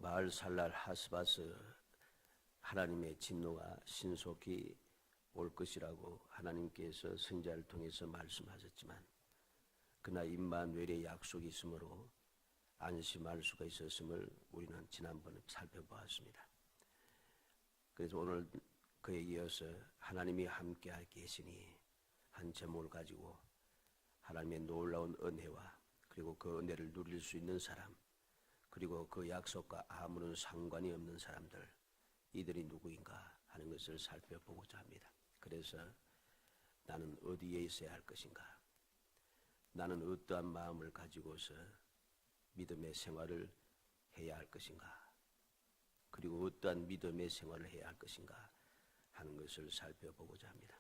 마을살날 하스바스 하나님의 진노가 신속히 올 것이라고 하나님께서 선지자를 통해서 말씀하셨지만, 그러나 임마누엘의 약속이 있으므로 안심할 수가 있었음을 우리는 지난번에 살펴보았습니다. 그래서 오늘 그에 이어서 하나님이 함께 계시니 한 제목을 가지고 하나님의 놀라운 은혜와 그리고 그 은혜를 누릴 수 있는 사람, 그리고 그 약속과 아무런 상관이 없는 사람들, 이들이 누구인가 하는 것을 살펴보고자 합니다. 그래서 나는 어디에 있어야 할 것인가, 나는 어떠한 마음을 가지고서 믿음의 생활을 해야 할 것인가, 그리고 어떠한 믿음의 생활을 해야 할 것인가 하는 것을 살펴보고자 합니다.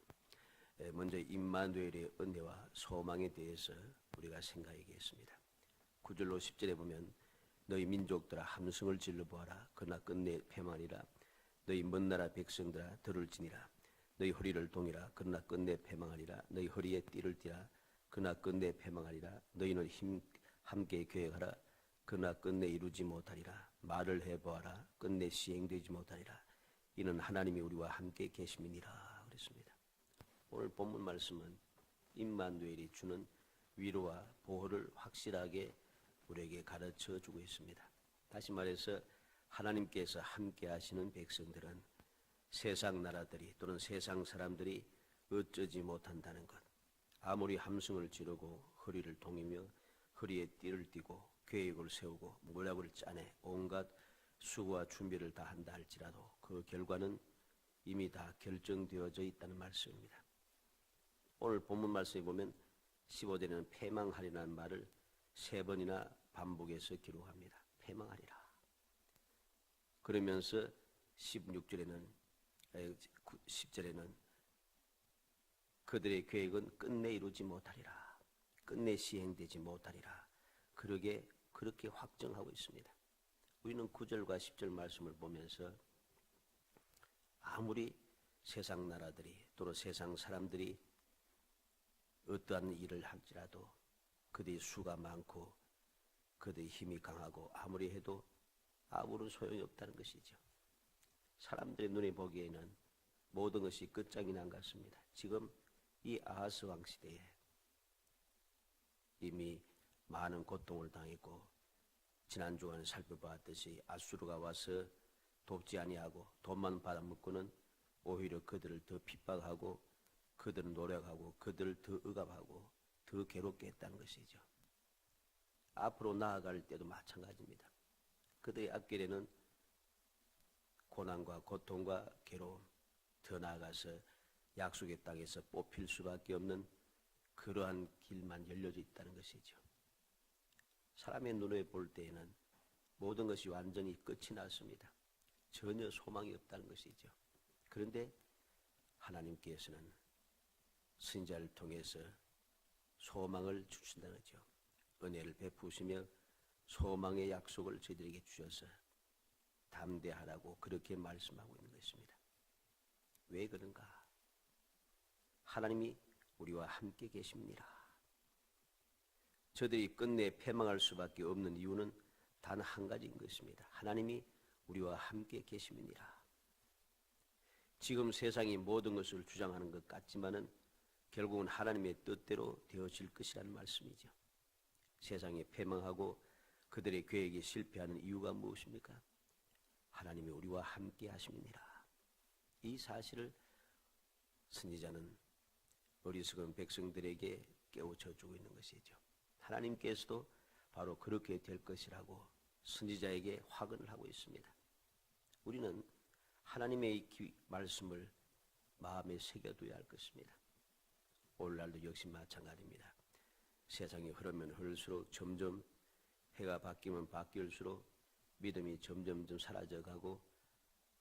먼저 임마누엘의 은혜와 소망에 대해서 우리가 생각하겠습니다. 9절로 10절에 보면 너희 민족들아 함성을 질러보아라. 그러나 끝내 패망하리라. 너희 먼 나라 백성들아 들을지니라. 너희 허리를 동이라. 그러나 끝내 패망하리라. 너희 허리에 띠를 띠라. 그러나 끝내 패망하리라. 너희는 함께 계획하라. 그러나 끝내 이루지 못하리라. 말을 해보아라. 끝내 시행되지 못하리라. 이는 하나님이 우리와 함께 계심이니라 그랬습니다. 오늘 본문 말씀은 임마누엘이 주는 위로와 보호를 확실하게 우리에게 가르쳐 주고 있습니다. 다시 말해서 하나님께서 함께 하시는 백성들은 세상 나라들이 또는 세상 사람들이 어쩌지 못한다는 것, 아무리 함성을 지르고 허리를 동이며 허리에 띠를 띠고 계획을 세우고 모략을 짜내 온갖 수고와 준비를 다 한다 할지라도 그 결과는 이미 다 결정되어져 있다는 말씀입니다. 오늘 본문 말씀에 보면 15절에는 패망하리라는 말을 3번이나 반복해서 기록합니다. 패망하리라. 그러면서 10절에는 그들의 계획은 끝내 이루지 못하리라. 끝내 시행되지 못하리라. 그렇게 확정하고 있습니다. 우리는 9절과 10절 말씀을 보면서 아무리 세상 나라들이 또는 세상 사람들이 어떠한 일을 할지라도 그들이 수가 많고 그들이 힘이 강하고 아무리 해도 아무런 소용이 없다는 것이죠. 사람들의 눈에 보기에는 모든 것이 끝장이 난 것 같습니다. 지금 이 아하스 왕 시대에 이미 많은 고통을 당했고, 지난 주간에 살펴보았듯이 아수르가 와서 돕지 아니하고 돈만 받아먹고는 오히려 그들을 더 핍박하고 그들을 노력하고 그들을 더 억압하고 더 괴롭게 했다는 것이죠. 앞으로 나아갈 때도 마찬가지입니다. 그들의 앞길에는 고난과 고통과 괴로움, 더 나아가서 약속의 땅에서 뽑힐 수밖에 없는 그러한 길만 열려져 있다는 것이죠. 사람의 눈에 볼 때에는 모든 것이 완전히 끝이 났습니다. 전혀 소망이 없다는 것이죠. 그런데 하나님께서는 선지자를 통해서 소망을 주신다는 거죠. 은혜를 베푸시며 소망의 약속을 저희들에게 주셔서 담대하라고 그렇게 말씀하고 있는 것입니다. 왜 그런가? 하나님이 우리와 함께 계십니다. 저들이 끝내 패망할 수밖에 없는 이유는 단 한 가지인 것입니다. 하나님이 우리와 함께 계심이니라. 지금 세상이 모든 것을 주장하는 것 같지만은 결국은 하나님의 뜻대로 되어질 것이라는 말씀이죠. 세상이 패망하고 그들의 계획이 실패하는 이유가 무엇입니까? 하나님이 우리와 함께 하심이니라. 이 사실을 선지자는 어리석은 백성들에게 깨우쳐 주고 있는 것이죠. 하나님께서도 바로 그렇게 될 것이라고 선지자에게 확언을 하고 있습니다. 우리는 하나님의 말씀을 마음에 새겨둬야 할 것입니다. 오늘날도 역시 마찬가지입니다. 세상이 흐르면 흐를수록 점점 해가 바뀌면 바뀔수록 믿음이 점점 사라져가고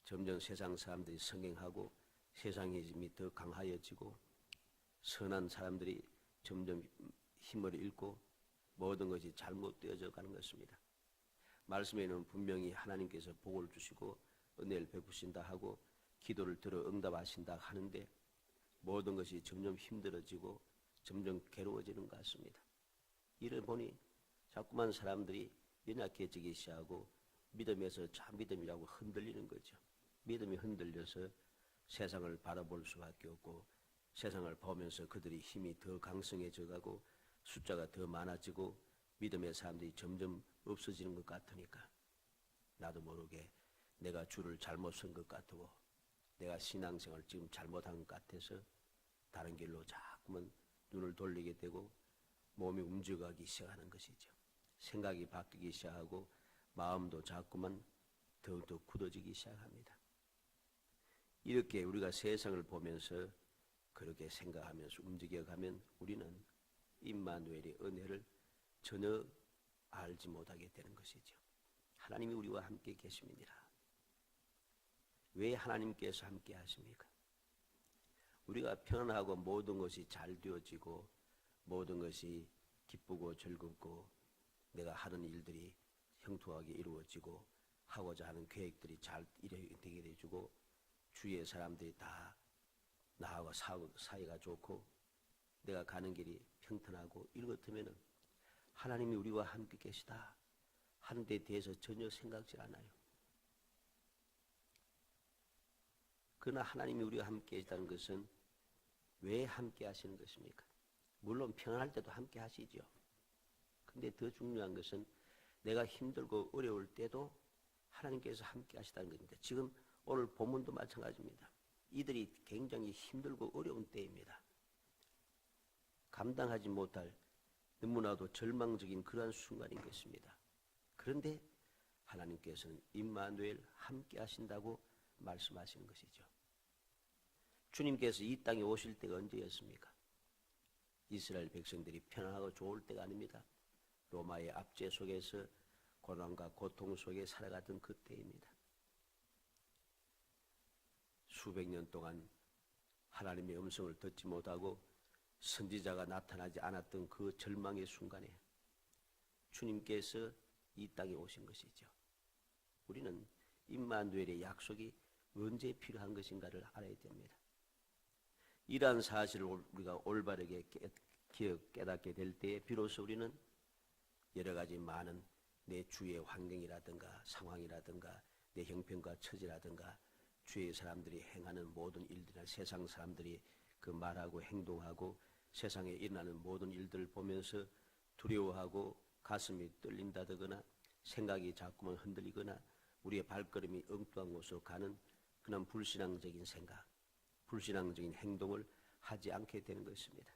점점 세상 사람들이 성행하고 세상의 힘이 더 강하여지고 선한 사람들이 점점 힘을 잃고 모든 것이 잘못되어져 가는 것입니다. 말씀에는 분명히 하나님께서 복을 주시고 은혜를 베푸신다 하고 기도를 들어 응답하신다 하는데 모든 것이 점점 힘들어지고 점점 괴로워지는 것 같습니다. 이를 보니 자꾸만 사람들이 연약해지기 시작하고 믿음에서 참 믿음이라고 흔들리는 거죠. 믿음이 흔들려서 세상을 바라볼 수밖에 없고 세상을 보면서 그들이 힘이 더 강성해져 가고 숫자가 더 많아지고 믿음의 사람들이 점점 없어지는 것 같으니까 나도 모르게 내가 주를 잘못 쓴 것 같고 내가 신앙생활을 지금 잘못한 것 같아서 다른 길로 자꾸만 눈을 돌리게 되고 몸이 움직여가기 시작하는 것이죠. 생각이 바뀌기 시작하고 마음도 자꾸만 더욱더 굳어지기 시작합니다. 이렇게 우리가 세상을 보면서 그렇게 생각하면서 움직여가면 우리는 임마누엘의 은혜를 전혀 알지 못하게 되는 것이죠. 하나님이 우리와 함께 계십니다. 왜 하나님께서 함께 하십니까? 우리가 편안하고 모든 것이 잘 되어지고 모든 것이 기쁘고 즐겁고 내가 하는 일들이 형통하게 이루어지고 하고자 하는 계획들이 잘 되게 해주고 주위의 사람들이 다 나하고 사이가 좋고 내가 가는 길이 평탄하고 이런 것 같으면 하나님이 우리와 함께 계시다 하는 데 대해서 전혀 생각지 않아요. 그러나 하나님이 우리와 함께 계시다는 것은 왜 함께 하시는 것입니까? 물론 평안할 때도 함께 하시죠. 근데 더 중요한 것은 내가 힘들고 어려울 때도 하나님께서 함께 하시다는 것입니다. 지금 오늘 본문도 마찬가지입니다. 이들이 굉장히 힘들고 어려운 때입니다. 감당하지 못할 너무나도 절망적인 그러한 순간인 것입니다. 그런데 하나님께서는 임마누엘 함께 하신다고 말씀하시는 것이죠. 주님께서 이 땅에 오실 때가 언제였습니까? 이스라엘 백성들이 편안하고 좋을 때가 아닙니다. 로마의 압제 속에서 고난과 고통 속에 살아가던 그때입니다. 수백 년 동안 하나님의 음성을 듣지 못하고 선지자가 나타나지 않았던 그 절망의 순간에 주님께서 이 땅에 오신 것이죠. 우리는 임마누엘의 약속이 언제 필요한 것인가를 알아야 됩니다. 이러한 사실을 우리가 올바르게 깨닫게 될 때에 비로소 우리는 여러 가지 많은 내 주위의 환경이라든가 상황이라든가 내 형편과 처지라든가 주위의 사람들이 행하는 모든 일들이나 세상 사람들이 그 말하고 행동하고 세상에 일어나는 모든 일들을 보면서 두려워하고 가슴이 떨린다거나 생각이 자꾸만 흔들리거나 우리의 발걸음이 엉뚱한 곳으로 가는 그런 불신앙적인 생각, 불신앙적인 행동을 하지 않게 되는 것입니다.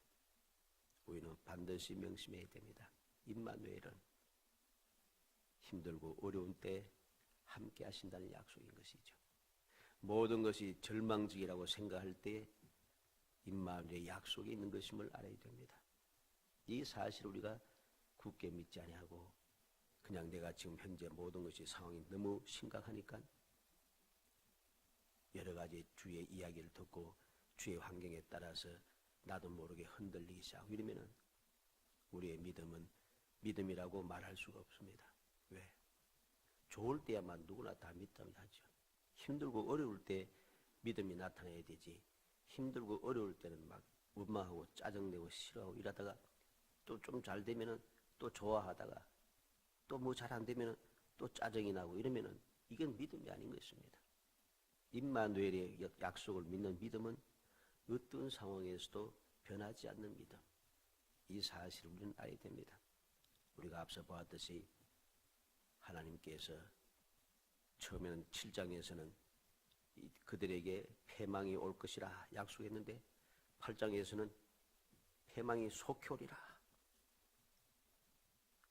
우리는 반드시 명심해야 됩니다. 임마누엘은 힘들고 어려운 때 함께 하신다는 약속인 것이죠. 모든 것이 절망적이라고 생각할 때 임마누엘의 약속이 있는 것임을 알아야 됩니다. 이 사실을 우리가 굳게 믿지 아니하고 그냥 내가 지금 현재 모든 것이 상황이 너무 심각하니까 여러 가지 주의 이야기를 듣고 주의 환경에 따라서 나도 모르게 흔들리기 시작하고 이러면은 우리의 믿음은 믿음이라고 말할 수가 없습니다. 왜? 좋을 때야만 누구나 다 믿음이 하죠. 힘들고 어려울 때 믿음이 나타나야 되지. 힘들고 어려울 때는 막 원망하고 짜증내고 싫어하고 이러다가 또 좀 잘 되면은 또 좋아하다가 또 뭐 잘 안 되면은 또 짜증이 나고 이러면은 이건 믿음이 아닌 것입니다. 임마누엘의 약속을 믿는 믿음은 어떤 상황에서도 변하지 않는 믿음. 이 사실을 우리는 알아야 됩니다. 우리가 앞서 보았듯이 하나님께서 처음에는 7장에서는 그들에게 패망이 올 것이라 약속했는데 8장에서는 패망이 속히 오리라.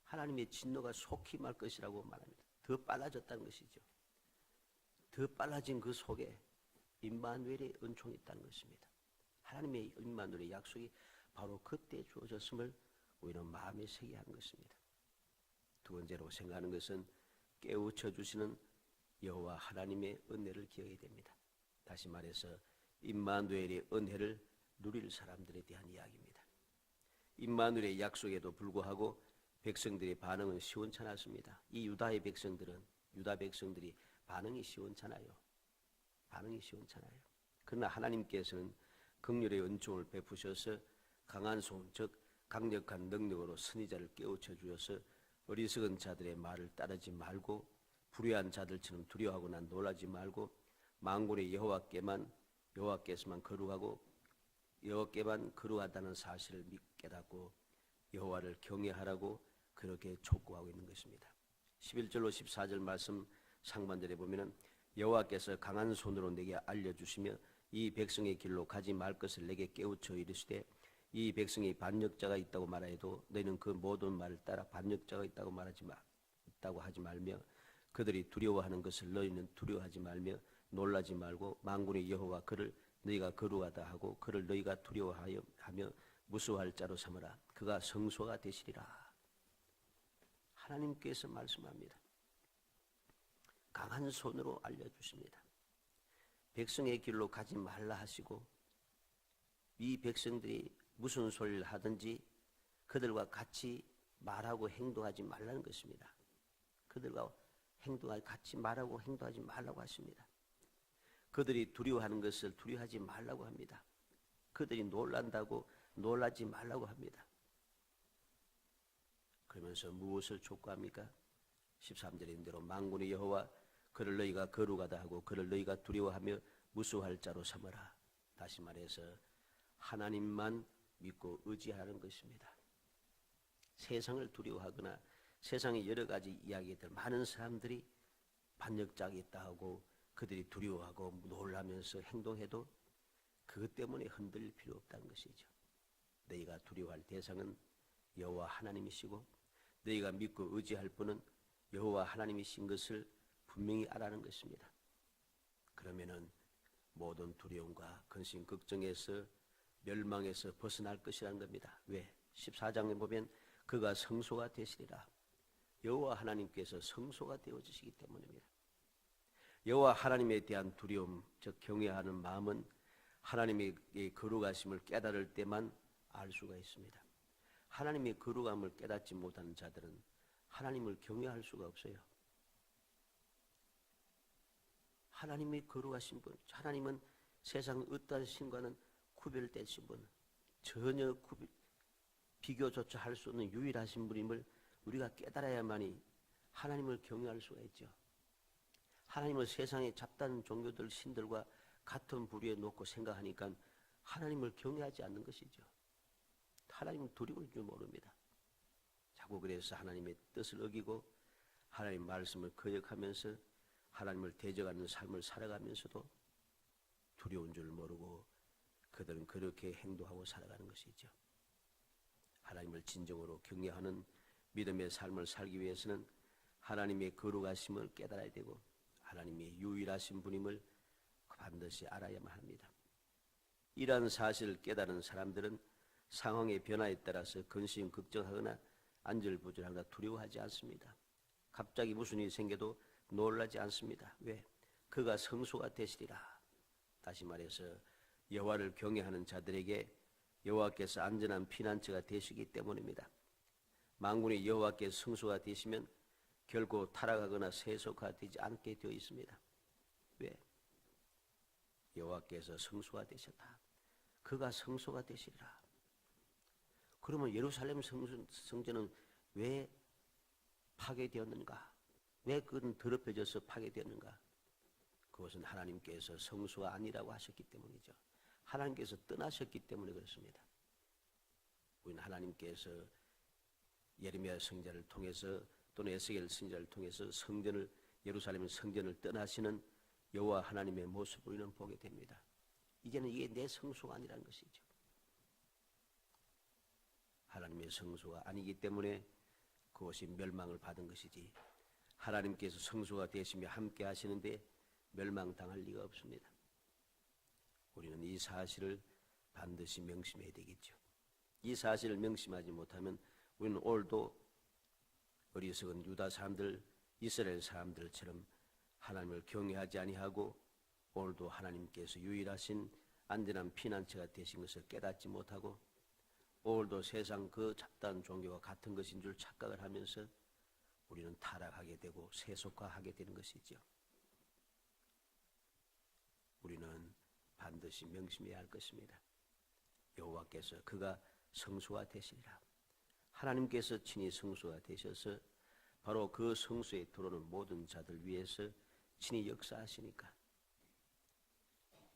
하나님의 진노가 속히 말 것이라고 말합니다. 더 빨라졌다는 것이죠. 더 빨라진 그 속에 임마누엘의 은총이 있다는 것입니다. 하나님의 임마누엘의 약속이 바로 그때 주어졌음을 우리는 마음에 새게 하는 것입니다. 두 번째로 생각하는 것은 깨우쳐 주시는 여호와 하나님의 은혜를 기억해야 됩니다. 다시 말해서 임마누엘의 은혜를 누릴 사람들에 대한 이야기입니다. 임마누엘의 약속에도 불구하고 백성들의 반응은 시원찮았습니다. 이 유다 백성들이 반응이 시원찮아요. 그러나 하나님께서는 긍휼의 은총을 베푸셔서 강한 손, 즉 강력한 능력으로 선지자를 깨우쳐 주셔서 어리석은 자들의 말을 따르지 말고 불의한 자들처럼 두려워하거나 놀라지 말고 만군의 여호와께서만 거룩하고 여호와께만 거룩하다는 사실을 깨닫고 여호와를 경외하라고 그렇게 촉구하고 있는 것입니다. 11절로 14절 말씀 상반절에 보면은 여호와께서 강한 손으로 내게 알려주시며 이 백성의 길로 가지 말 것을 내게 깨우쳐 이르시되 이 백성이 반역자가 있다고 말하여도 너희는 그 모든 말을 따라 반역자가 있다고 하지 말며 그들이 두려워하는 것을 너희는 두려워하지 말며 놀라지 말고 만군의 여호와 그를 너희가 거룩하다 하고 그를 너희가 두려워하며 무수할 자로 삼으라. 그가 성소가 되시리라. 하나님께서 말씀합니다. 강한 손으로 알려주십니다. 백성의 길로 가지 말라 하시고 이 백성들이 무슨 소리를 하든지 그들과 같이 말하고 행동하지 말라는 것입니다. 그들과 같이 말하고 행동하지 말라고 하십니다. 그들이 두려워하는 것을 두려워하지 말라고 합니다. 그들이 놀란다고 놀라지 말라고 합니다. 그러면서 무엇을 촉구합니까? 13절에 있는 대로 만군의 여호와 그를 너희가 거룩하다 하고 그를 너희가 두려워하며 무수할 자로 삼으라. 다시 말해서 하나님만 믿고 의지하는 것입니다. 세상을 두려워하거나 세상의 여러 가지 이야기들 많은 사람들이 반역자가 있다 하고 그들이 두려워하고 놀라면서 행동해도 그것 때문에 흔들릴 필요 없다는 것이죠. 너희가 두려워할 대상은 여호와 하나님이시고 너희가 믿고 의지할 분은 여호와 하나님이신 것을 분명히 알아는 것입니다. 그러면은 모든 두려움과 근심 걱정에서 멸망에서 벗어날 것이라는 겁니다. 왜? 14장에 보면 그가 성소가 되시리라. 여호와 하나님께서 성소가 되어주시기 때문입니다. 여호와 하나님에 대한 두려움, 즉 경외하는 마음은 하나님의 거룩하심을 깨달을 때만 알 수가 있습니다. 하나님의 거룩함을 깨닫지 못하는 자들은 하나님을 경외할 수가 없어요. 하나님의 거룩하신 분, 하나님은 세상 어떠한 신과는 구별되신 분, 전혀 비교조차 할 수 없는 유일하신 분임을 우리가 깨달아야만이 하나님을 경외할 수가 있죠. 하나님을 세상의 잡다한 종교들 신들과 같은 부류에 놓고 생각하니까 하나님을 경외하지 않는 것이죠. 하나님은 두려울 줄 모릅니다. 자꾸 그래서 하나님의 뜻을 어기고 하나님 말씀을 거역하면서 하나님을 대적하는 삶을 살아가면서도 두려운 줄 모르고 그들은 그렇게 행동하고 살아가는 것이죠. 하나님을 진정으로 경외하는 믿음의 삶을 살기 위해서는 하나님의 거룩하심을 깨달아야 되고 하나님의 유일하신 분임을 반드시 알아야만 합니다. 이러한 사실을 깨달은 사람들은 상황의 변화에 따라서 근심 걱정하거나 안절부절하거나 두려워하지 않습니다. 갑자기 무슨 일이 생겨도 놀라지 않습니다. 왜? 그가 성소가 되시리라. 다시 말해서 여호와를 경외하는 자들에게 여호와께서 안전한 피난처가 되시기 때문입니다. 만군의 여호와께서 성소가 되시면 결코 타락하거나 세속화되지 않게 되어 있습니다. 왜? 여호와께서 성소가 되셨다. 그가 성소가 되시리라. 그러면 예루살렘 성전은 왜 파괴되었는가? 왜 그건 더럽혀져서 파괴되었는가? 그것은 하나님께서 성소가 아니라고 하셨기 때문이죠. 하나님께서 떠나셨기 때문에 그렇습니다. 우리는 하나님께서 예레미야 선지자를 통해서 또는 에스겔 선지자를 통해서 예루살렘 성전을 떠나시는 여호와 하나님의 모습을 우리는 보게 됩니다. 이제는 이게 내 성소가 아니라는 것이죠. 하나님의 성소가 아니기 때문에 그것이 멸망을 받은 것이지 하나님께서 성소가 되시며 함께 하시는데 멸망당할 리가 없습니다. 우리는 이 사실을 반드시 명심해야 되겠죠. 이 사실을 명심하지 못하면 우리는 오늘도 어리석은 유다 사람들, 이스라엘 사람들처럼 하나님을 경외하지 아니하고 오늘도 하나님께서 유일하신 안전한 피난처가 되신 것을 깨닫지 못하고 오늘도 세상 그 잡다한 종교와 같은 것인 줄 착각을 하면서 우리는 타락하게 되고 세속화하게 되는 것이죠. 우리는 반드시 명심해야 할 것입니다. 여호와께서 그가 성소가 되시리라. 하나님께서 친히 성소가 되셔서 바로 그 성소에 들어오는 모든 자들 위해서 친히 역사하시니까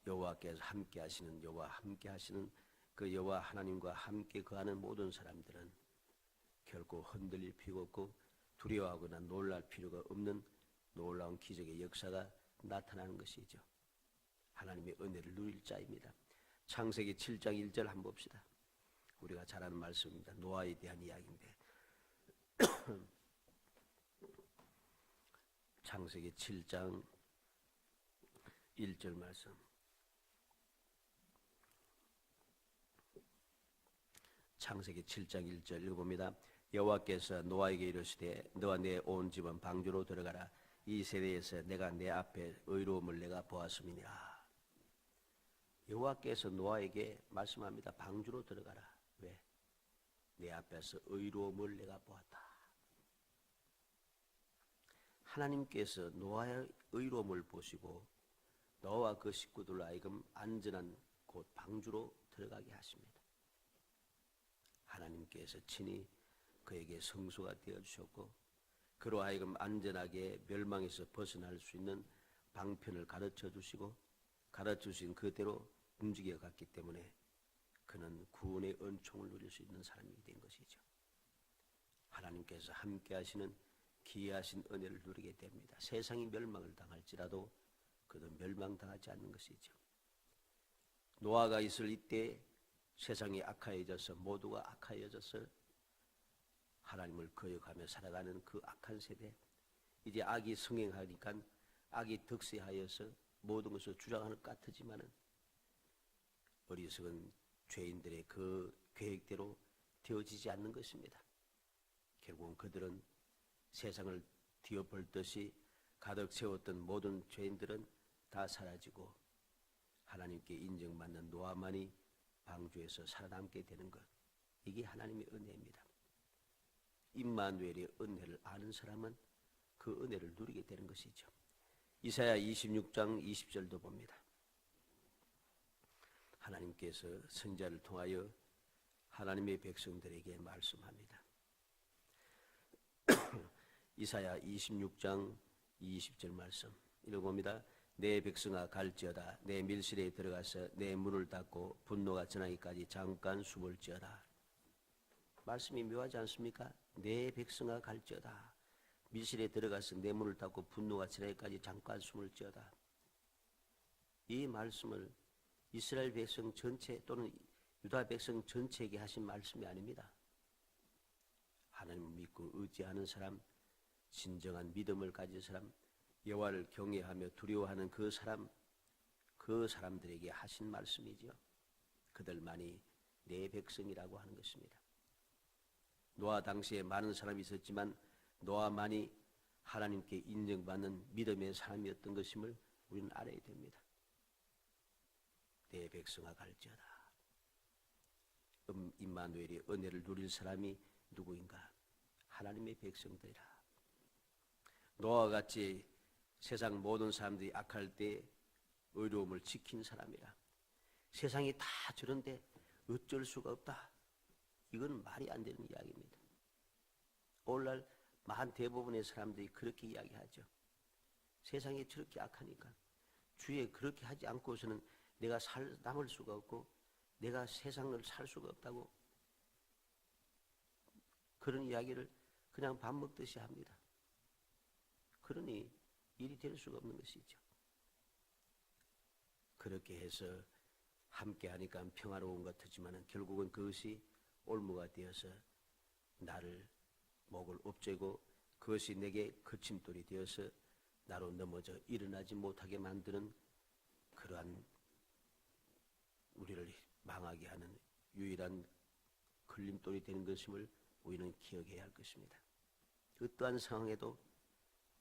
여호와께서 함께 하시는 그 여호와 하나님과 함께 거하는 모든 사람들은 결코 흔들릴 필요가 없고 두려워하거나 놀랄 필요가 없는 놀라운 기적의 역사가 나타나는 것이죠. 하나님의 은혜를 누릴 자입니다. 창세기 7장 1절 한번 봅시다. 우리가 잘 아는 말씀입니다. 노아에 대한 이야기인데 창세기 7장 1절 말씀. 창세기 7장 1절 읽어봅니다. 여호와께서 노아에게 이르시되 너와 내 온 집은 방주로 들어가라. 이 세대에서 내가 내 앞에 의로움을 내가 보았음이니라. 여호와께서 노아에게 말씀합니다. 방주로 들어가라. 왜? 내 앞에서 의로움을 내가 보았다. 하나님께서 노아의 의로움을 보시고 노아와 그 식구들로 하여금 안전한 곳 방주로 들어가게 하십니다. 하나님께서 친히 그에게 성소가 되어주셨고 그로 하여금 안전하게 멸망에서 벗어날 수 있는 방편을 가르쳐 주시고 가르쳐주신 그대로 움직여 갔기 때문에 그는 구원의 은총을 누릴 수 있는 사람이 된 것이죠. 하나님께서 함께 하시는 기이하신 은혜를 누리게 됩니다. 세상이 멸망을 당할지라도 그도 멸망당하지 않는 것이죠. 노아가 있을 이때 세상이 악하여져서 모두가 악하여져서 하나님을 거역하며 살아가는 그 악한 세대, 이제 악이 성행하니까 악이 득세하여서 모든 것을 주장하는 것 같지만은 어리석은 죄인들의 그 계획대로 되어지지 않는 것입니다. 결국은 그들은 세상을 뒤엎을듯이 가득 채웠던 모든 죄인들은 다 사라지고 하나님께 인정받는 노아만이 방주에서 살아남게 되는 것, 이게 하나님의 은혜입니다. 임마누엘의 은혜를 아는 사람은 그 은혜를 누리게 되는 것이죠. 이사야 26장 20절도 봅니다. 하나님께서 선지자를 통하여 하나님의 백성들에게 말씀합니다. 이사야 26장 20절 말씀 읽어봅니다. 내 백성아 갈지어다. 내 밀실에 들어가서 내 문을 닫고 분노가 전하기까지 잠깐 숨을 지어다. 말씀이 묘하지 않습니까? 내 백성아 갈지어다. 밀실에 들어가서 내 문을 닫고 분노가 전하기까지 잠깐 숨을 지어다. 이 말씀을 이스라엘 백성 전체 또는 유다 백성 전체에게 하신 말씀이 아닙니다. 하나님을 믿고 의지하는 사람, 진정한 믿음을 가진 사람, 여호와를 경외하며 두려워하는 그 사람들에게 하신 말씀이죠. 그들만이 내 백성이라고 하는 것입니다. 노아 당시에 많은 사람이 있었지만 노아만이 하나님께 인정받는 믿음의 사람이었던 것임을 우리는 알아야 됩니다. 내 백성아 갈지어다. 임마누엘의 은혜를 누릴 사람이 누구인가? 하나님의 백성들이라. 노아와 같이 세상 모든 사람들이 악할 때 의로움을 지킨 사람이라. 세상이 다 저런데 어쩔 수가 없다. 이건 말이 안 되는 이야기입니다. 오늘날 만 대부분의 사람들이 그렇게 이야기하죠. 세상이 저렇게 악하니까 주에 그렇게 하지 않고서는 내가 남을 수가 없고 내가 세상을 살 수가 없다고 그런 이야기를 그냥 밥 먹듯이 합니다. 그러니 일이 될 수가 없는 것이죠. 그렇게 해서 함께 하니까 평화로운 것 같지만 결국은 그것이 올무가 되어서 나를 목을 엎재고 그것이 내게 거침돌이 되어서 나로 넘어져 일어나지 못하게 만드는 그러한 우리를 망하게 하는 유일한 걸림돌이 되는 것임을 우리는 기억해야 할 것입니다. 어떠한 상황에도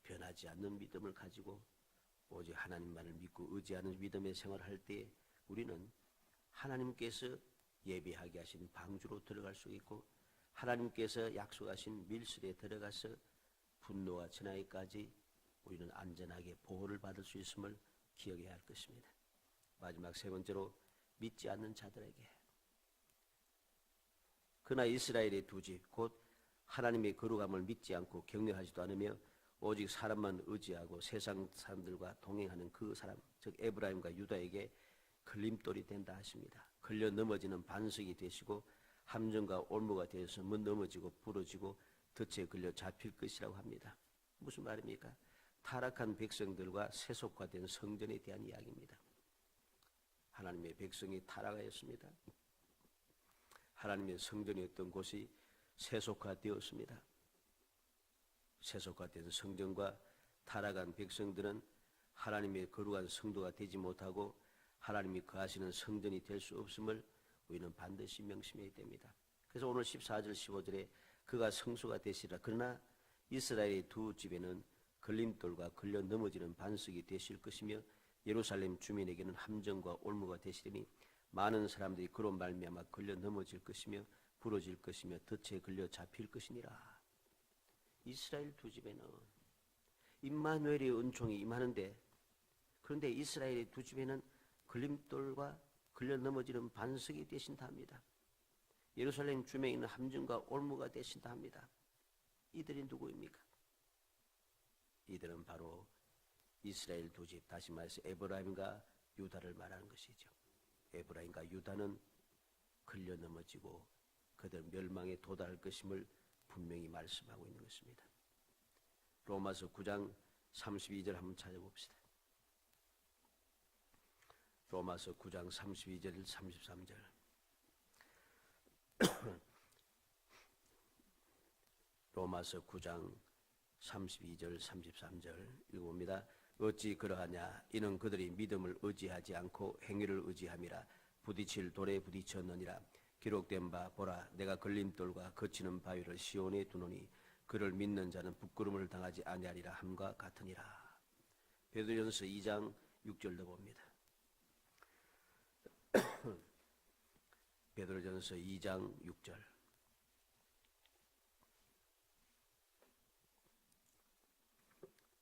변하지 않는 믿음을 가지고 오직 하나님만을 믿고 의지하는 믿음의 생활을 할 때 우리는 하나님께서 예비하게 하신 방주로 들어갈 수 있고 하나님께서 약속하신 밀실에 들어가서 분노와 전하기까지 우리는 안전하게 보호를 받을 수 있음을 기억해야 할 것입니다. 마지막 세 번째로 믿지 않는 자들에게, 그러나 이스라엘의 두 집 곧 하나님의 거룩함을 믿지 않고 경외하지도 않으며 오직 사람만 의지하고 세상 사람들과 동행하는 그 사람, 즉 에브라임과 유다에게 걸림돌이 된다 하십니다. 걸려 넘어지는 반석이 되시고 함정과 올무가 되어서 못 넘어지고 부러지고 덫에 걸려 잡힐 것이라고 합니다. 무슨 말입니까? 타락한 백성들과 세속화된 성전에 대한 이야기입니다. 하나님의 백성이 타락하였습니다. 하나님의 성전이었던 곳이 세속화되었습니다. 세속화된 성전과 타락한 백성들은 하나님의 거룩한 성도가 되지 못하고 하나님이 거하시는 성전이 될 수 없음을 우리는 반드시 명심해야 됩니다. 그래서 오늘 14절 15절에 그가 성소가 되시라. 그러나 이스라엘의 두 집에는 걸림돌과 걸려 넘어지는 반석이 되실 것이며 예루살렘 주민에게는 함정과 올무가 되시리니 많은 사람들이 그로 말미암아 걸려 넘어질 것이며 부러질 것이며 덫에 걸려 잡힐 것이니라. 이스라엘 두 집에는 임마누엘의 은총이 임하는데, 그런데 이스라엘의 두 집에는 걸림돌과 걸려 넘어지는 반석이 되신다 합니다. 예루살렘 주민에 있는 함정과 올무가 되신다 합니다. 이들이 누구입니까? 이들은 바로 이스라엘 두 집, 다시 말해서 에브라임과 유다를 말하는 것이죠. 에브라임과 유다는 걸려 넘어지고 그들 멸망에 도달할 것임을 분명히 말씀하고 있는 것입니다. 로마서 9장 32절 한번 찾아봅시다. 로마서 9장 32절 33절. 로마서 9장 32절 33절 읽어봅니다. 어찌 그러하냐? 이는 그들이 믿음을 의지하지 않고 행위를 의지함이라. 부딪힐 돌에 부딪혔느니라. 기록된 바 보라, 내가 걸림돌과 거치는 바위를 시온에 두노니 그를 믿는 자는 부끄러움을 당하지 아니하리라 함과 같으니라. 베드로전서 2장 6절도 봅니다. 베드로전서 2장 6절.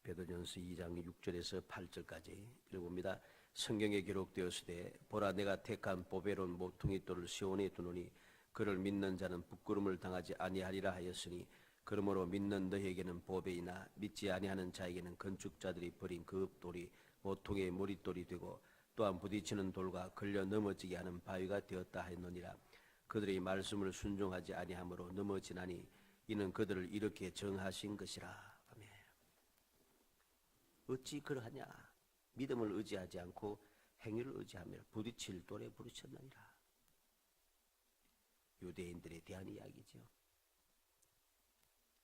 베드로전서 2장 6절에서 8절까지 읽어봅니다. 성경에 기록되었으되 보라, 내가 택한 보배로운 모퉁이 돌을 시온에 두노니 그를 믿는 자는 부끄러움을 당하지 아니하리라 하였으니, 그러므로 믿는 너희에게는 보배이나 믿지 아니하는 자에게는 건축자들이 버린 그 돌이 모퉁이의 머릿돌이 되고 또한 부딪히는 돌과 걸려 넘어지게 하는 바위가 되었다 하였느니라. 그들이 말씀을 순종하지 아니하므로 넘어지나니 이는 그들을 이렇게 정하신 것이라. 아멘. 어찌 그러하냐? 믿음을 의지하지 않고 행위를 의지하며 부딪힐 돌에 부딪혔느니라. 유대인들에 대한 이야기죠.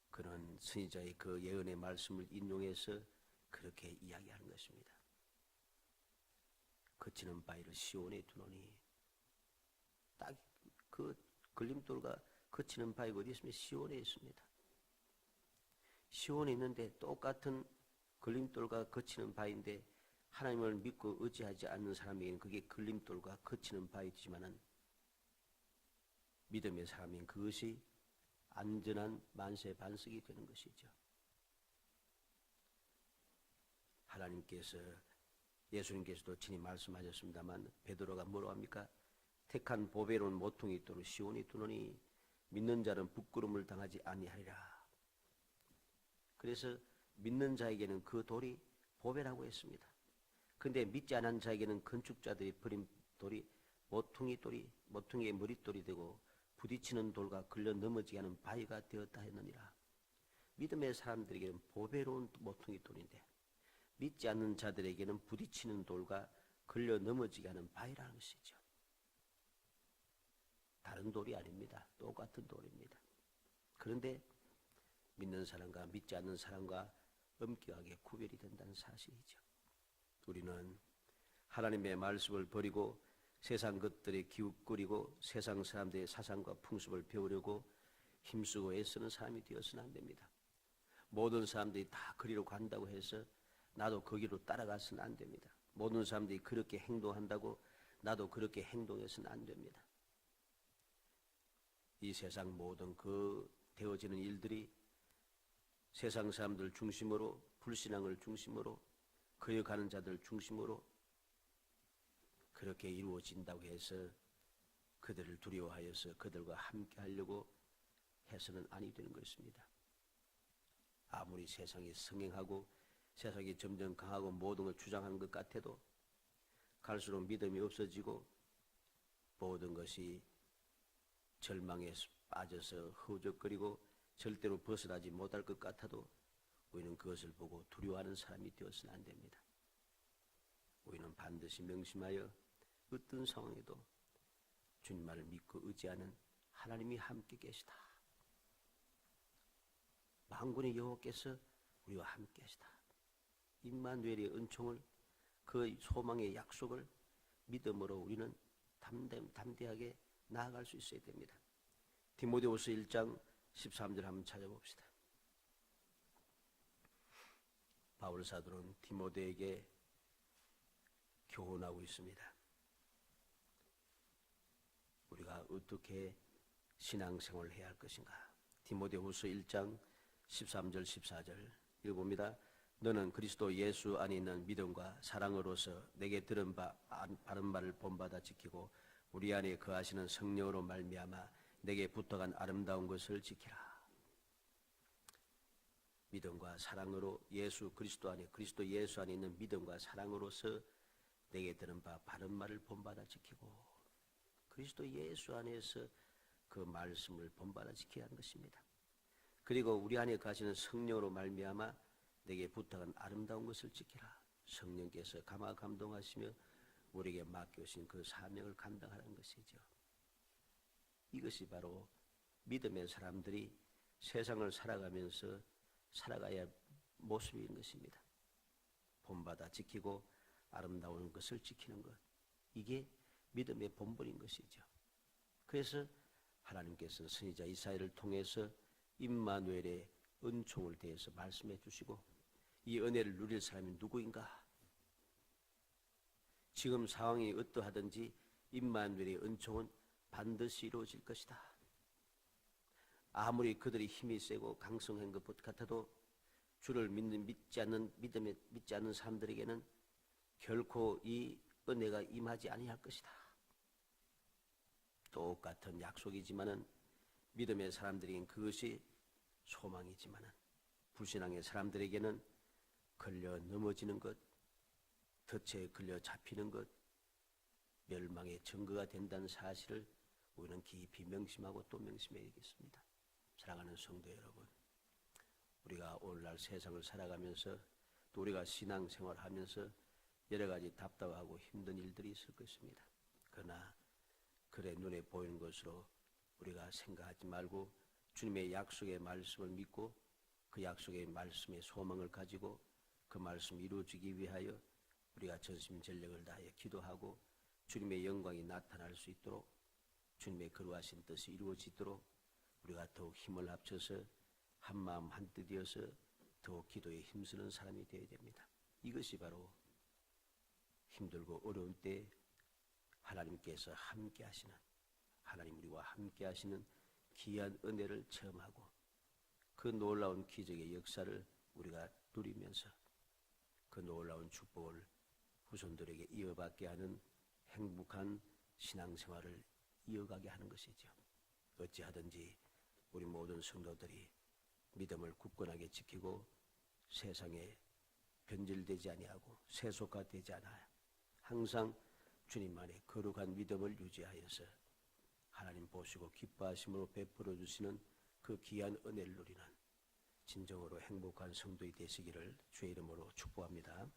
그는 선지자의 그 예언의 말씀을 인용해서 그렇게 이야기하는 것입니다. 거치는 바위를 시온에 두노니, 딱 그 걸림돌과 거치는 바위가 어디 있습니까? 시온에 있습니다. 시온에 있는데 똑같은 걸림돌과 거치는 바위인데 하나님을 믿고 의지하지 않는 사람에게는 그게 걸림돌과 거치는 바위지만은 믿음의 사람인 그것이 안전한 만세 반석이 되는 것이죠. 하나님께서, 예수님께서도 친히 말씀하셨습니다만 베드로가 뭐라고 합니까? 택한 보배로운 모퉁이 돌을 시온에 두노니 믿는 자는 부끄러움을 당하지 아니하리라. 그래서 믿는 자에게는 그 돌이 보배라고 했습니다. 그런데 믿지 않은 자에게는 건축자들이 버린 돌이 모퉁이의 머릿돌이 되고 부딪히는 돌과 걸려 넘어지게 하는 바위가 되었다 했느니라. 믿음의 사람들에게는 보배로운 모퉁이 돌인데 믿지 않는 자들에게는 부딪히는 돌과 걸려 넘어지게 하는 바위라는 것이죠. 다른 돌이 아닙니다. 똑같은 돌입니다. 그런데 믿는 사람과 믿지 않는 사람과 엄격하게 구별이 된다는 사실이죠. 우리는 하나님의 말씀을 버리고 세상 것들에 기웃거리고 세상 사람들의 사상과 풍습을 배우려고 힘쓰고 애쓰는 사람이 되어서는 안 됩니다. 모든 사람들이 다 그리로 간다고 해서 나도 거기로 따라가서는 안 됩니다. 모든 사람들이 그렇게 행동한다고 나도 그렇게 행동해서는 안 됩니다. 이 세상 모든 그 되어지는 일들이 세상 사람들 중심으로, 불신앙을 중심으로, 거역하는 자들 중심으로 그렇게 이루어진다고 해서 그들을 두려워하여서 그들과 함께 하려고 해서는 아니 되는 것입니다. 아무리 세상이 성행하고 세상이 점점 강하고 모든 걸 주장하는 것 같아도 갈수록 믿음이 없어지고 모든 것이 절망에 빠져서 허우적거리고 절대로 벗어나지 못할 것 같아도 우리는 그것을 보고 두려워하는 사람이 되어서는 안 됩니다. 우리는 반드시 명심하여 어떤 상황에도 주님만을 믿고 의지하는 하나님이 함께 계시다. 만군의 여호와께서 우리와 함께 계시다. 임마누엘의 은총을, 그 소망의 약속을 믿음으로 우리는 담대하게 나아갈 수 있어야 됩니다. 디모데후서 1장 13절 한번 찾아봅시다. 바울 사도는 디모데에게 교훈하고 있습니다. 우리가 어떻게 신앙생활을 해야 할 것인가. 디모데후서 1장 13절 14절 읽어봅니다. 너는 그리스도 예수 안에 있는 믿음과 사랑으로서 내게 들은 바른 말을 본받아 지키고 우리 안에 거하시는 성령으로 말미암아 내게 붙어간 아름다운 것을 지키라. 믿음과 사랑으로 그리스도 예수 안에 있는 믿음과 사랑으로서 내게 들은 바른 말을 본받아 지키고 그리스도 예수 안에서 그 말씀을 본받아 지켜야 하는 것입니다. 그리고 우리 안에 거하시는 성령으로 말미암아 내게 부탁한 아름다운 것을 지키라. 성령께서 감동하시며 우리에게 맡겨오신 그 사명을 감당하는 것이죠. 이것이 바로 믿음의 사람들이 세상을 살아가면서 살아가야 할 모습인 것입니다. 본받아 지키고 아름다운 것을 지키는 것, 이게 믿음의 본분인 것이죠. 그래서 하나님께서 선지자 이사야를 통해서 임마누엘의 은총을 대해서 말씀해 주시고 이 은혜를 누릴 사람이 누구인가? 지금 상황이 어떠하든지 임마누엘의 은총은 반드시 이루어질 것이다. 아무리 그들이 힘이 세고 강성한 것 같아도 주를 믿지 않는 사람들에게는 결코 이 은혜가 임하지 아니할 것이다. 똑같은 약속이지만은 믿음의 사람들에게는 그것이 소망이지만은 불신앙의 사람들에게는 걸려 넘어지는 것, 덫에 걸려 잡히는 것, 멸망의 증거가 된다는 사실을 우리는 깊이 명심하고 또 명심해야겠습니다. 사랑하는 성도 여러분, 우리가 오늘날 세상을 살아가면서 또 우리가 신앙생활하면서 여러 가지 답답하고 힘든 일들이 있을 것입니다. 그러나 그래 눈에 보이는 것으로 우리가 생각하지 말고 주님의 약속의 말씀을 믿고 그 약속의 말씀의 소망을 가지고 그 말씀이 이루어지기 위하여 우리가 전심전력을 다하여 기도하고 주님의 영광이 나타날 수 있도록 주님의 거룩하신 뜻이 이루어지도록 우리가 더욱 힘을 합쳐서 한마음 한뜻이어서 더욱 기도에 힘쓰는 사람이 되어야 됩니다. 이것이 바로 힘들고 어려운 때 하나님께서 함께 하시는, 하나님 우리와 함께 하시는 귀한 은혜를 체험하고 그 놀라운 기적의 역사를 우리가 누리면서 그 놀라운 축복을 후손들에게 이어받게 하는 행복한 신앙생활을 이어가게 하는 것이죠. 어찌하든지 우리 모든 성도들이 믿음을 굳건하게 지키고 세상에 변질되지 아니하고 세속화되지 않아요. 항상 주님만의 거룩한 믿음을 유지하여서 하나님 보시고 기뻐하심으로 베풀어 주시는 그 귀한 은혜를 누리는 진정으로 행복한 성도이 되시기를 주의 이름으로 축복합니다.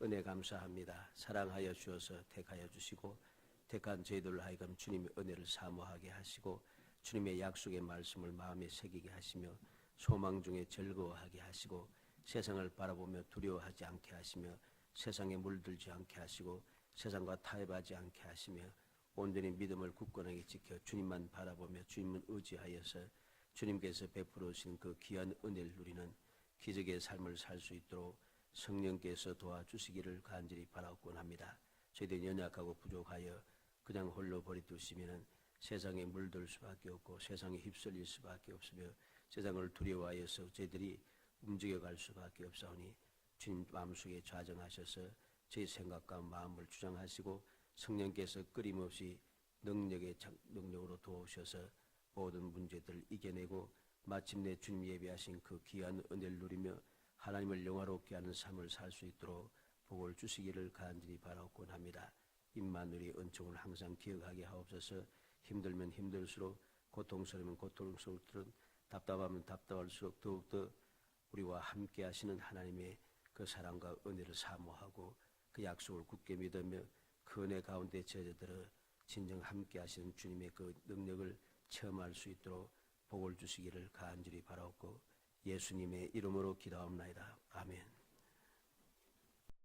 은혜 감사합니다. 사랑하여 주셔서 택하여 주시고 택한 저희들을 하여금 주님의 은혜를 사모하게 하시고 주님의 약속의 말씀을 마음에 새기게 하시며 소망 중에 즐거워하게 하시고 세상을 바라보며 두려워하지 않게 하시며 세상에 물들지 않게 하시고 세상과 타협하지 않게 하시며 온전히 믿음을 굳건하게 지켜 주님만 바라보며 주님을 의지하여서 주님께서 베풀어 주신 그 귀한 은혜를 누리는 기적의 삶을 살 수 있도록 성령께서 도와주시기를 간절히 바라곤 합니다. 저희들이 연약하고 부족하여 그냥 홀로 버려두시면 세상에 물들 수밖에 없고 세상에 휩쓸릴 수밖에 없으며 세상을 두려워하여서 저희들이 움직여갈 수밖에 없사오니 주님 마음속에 좌정하셔서 제 생각과 마음을 주장하시고 성령께서 끊임없이 능력으로 도우셔서 모든 문제들을 이겨내고 마침내 주님 예비하신 그 귀한 은혜를 누리며 하나님을 영화롭게 하는 삶을 살 수 있도록 복을 주시기를 간절히 바라옵곤 합니다. 임마누엘의 은총을 항상 기억하게 하옵소서. 힘들면 힘들수록, 고통스러우면 고통스러울수록, 답답하면 답답할수록 더욱더 우리와 함께 하시는 하나님의 그 사랑과 은혜를 사모하고 그 약속을 굳게 믿으며 그 은혜 가운데 젖어들어 진정 함께 하시는 주님의 그 능력을 체험할 수 있도록 복을 주시기를 간절히 바라옵고 예수님의 이름으로 기도합니다. 아멘.